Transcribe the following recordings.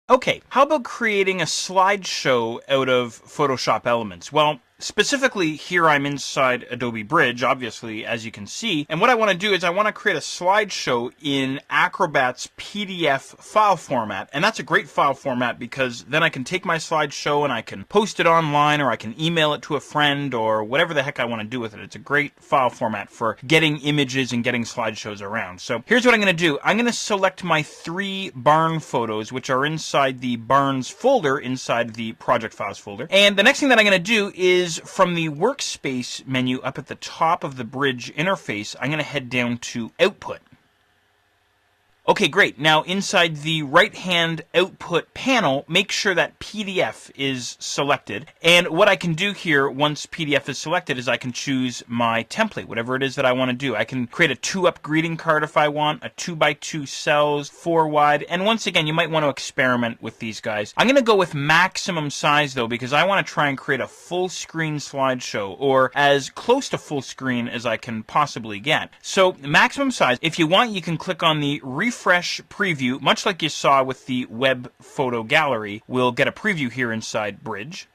Okay, how about creating a slideshow out of Photoshop Elements? Well, specifically here I'm inside Adobe Bridge, obviously, as you can see, and what I want to do is I want to create a slideshow in Acrobat's PDF file format, and that's a great file format because then I can take my slideshow and I can post it online, or I can email it to a friend, or whatever the heck I want to do with it. It's a great file format for getting images and getting slideshows around. So here's what I'm going to do. I'm going to select my 3 barn photos, which are inside the Barns folder inside the Project Files folder, and the next thing that I'm going to do is from the workspace menu up at the top of the Bridge interface, I'm going to head down to Output. Okay, great. Now inside the right-hand output panel, make sure that PDF is selected. And what I can do here, once PDF is selected, is I can choose my template, whatever it is that I want to do. I can create a 2-up greeting card if I want, a 2x2 cells, 4 wide. And once again, you might want to experiment with these guys. I'm going to go with maximum size, though, because I want to try and create a full-screen slideshow, or as close to full screen as I can possibly get. So maximum size. If you want, you can click on the refresh preview, much like you saw with the web photo gallery. We'll get a preview here inside Bridge.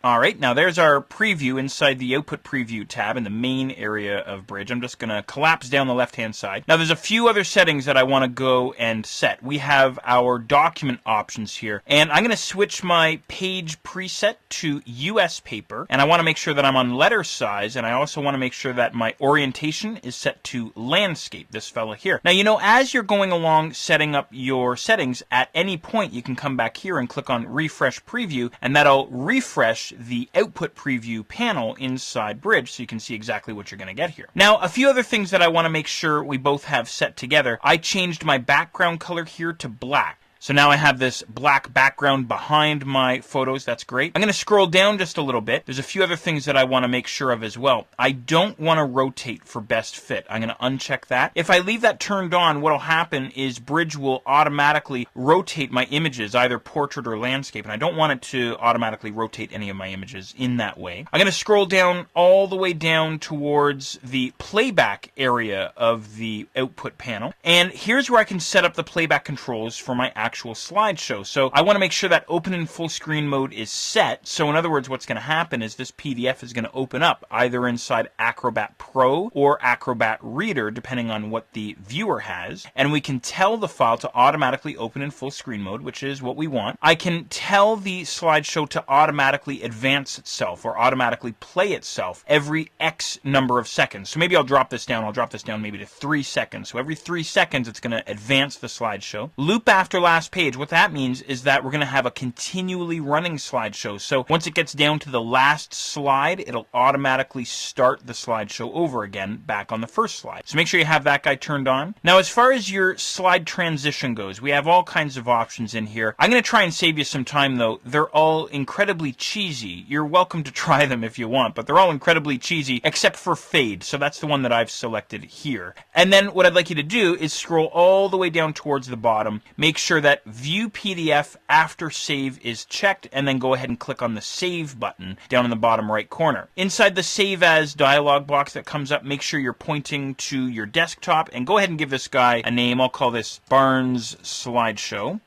Alright, now there's our preview inside the Output Preview tab in the main area of Bridge. I'm just going to collapse down the left-hand side. Now there's a few other settings that I want to go and set. We have our document options here, and I'm going to switch my page preset to US paper, and I want to make sure that I'm on letter size, and I also want to make sure that my orientation is set to landscape, this fella here. Now, you know, as you're going along setting up your settings, at any point you can come back here and click on Refresh Preview, and that'll refresh the Output Preview panel inside Bridge, so you can see exactly what you're going to get here. Now, a few other things that I want to make sure we both have set together. I changed my background color here to black. So now I have this black background behind my photos. That's great. I'm going to scroll down just a little bit. There's a few other things that I want to make sure of as well. I don't want to rotate for best fit. I'm going to uncheck that. If I leave that turned on, what will happen is Bridge will automatically rotate my images, either portrait or landscape, and I don't want it to automatically rotate any of my images in that way. I'm going to scroll down all the way down towards the playback area of the output panel, and here's where I can set up the playback controls for my actual slideshow. So I want to make sure that open in full screen mode is set. So in other words, what's going to happen is this PDF is going to open up either inside Acrobat Pro or Acrobat Reader, depending on what the viewer has. And we can tell the file to automatically open in full screen mode, which is what we want. I can tell the slideshow to automatically advance itself or automatically play itself every X number of seconds. So maybe I'll drop this down. I'll drop this down maybe to 3 seconds. So every 3 seconds, it's going to advance the slideshow. Loop after last page. What that means is that we're going to have a continually running slideshow. So once it gets down to the last slide, it'll automatically start the slideshow over again back on the first slide. So make sure you have that guy turned on. Now, as far as your slide transition goes, we have all kinds of options in here. I'm going to try and save you some time, though. They're all incredibly cheesy. You're welcome to try them if you want, but they're all incredibly cheesy except for fade. So that's the one that I've selected here. And then what I'd like you to do is scroll all the way down towards the bottom. Make sure that View PDF after save is checked, and then go ahead and click on the Save button down in the bottom right corner. Inside the Save As dialog box that comes up, make sure you're pointing to your desktop, and go ahead and give this guy a name. I'll call this Barns Slideshow.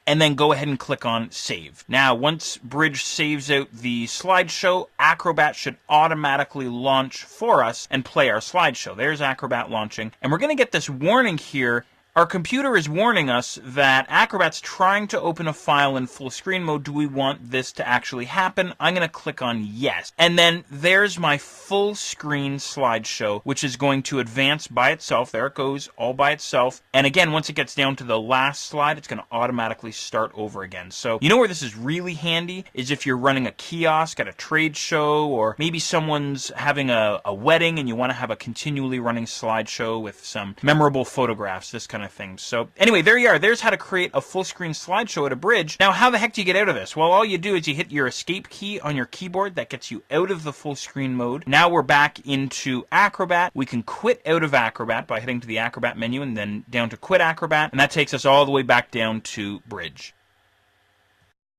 And then go ahead and click on Save. Now, once Bridge saves out the slideshow, Acrobat should automatically launch for us and play our slideshow. There's Acrobat launching. And we're going to get this warning here. Our computer is warning us that Acrobat's trying to open a file in full screen mode. Do we want this to actually happen? I'm going to click on Yes. And then there's my full screen slideshow, which is going to advance by itself. There it goes, all by itself. And again, once it gets down to the last slide, it's going to automatically start over again. So you know where this is really handy is if you're running a kiosk at a trade show, or maybe someone's having a wedding and you want to have a continually running slideshow with some memorable photographs, this kind of thing. So anyway, there you are. There's how to create a full screen slideshow at a Bridge. Now, how the heck do you get out of this? Well, all you do is you hit your escape key on your keyboard. That gets you out of the full screen mode. Now we're back into Acrobat. We can quit out of Acrobat by heading to the Acrobat menu and then down to Quit Acrobat. And that takes us all the way back down to Bridge.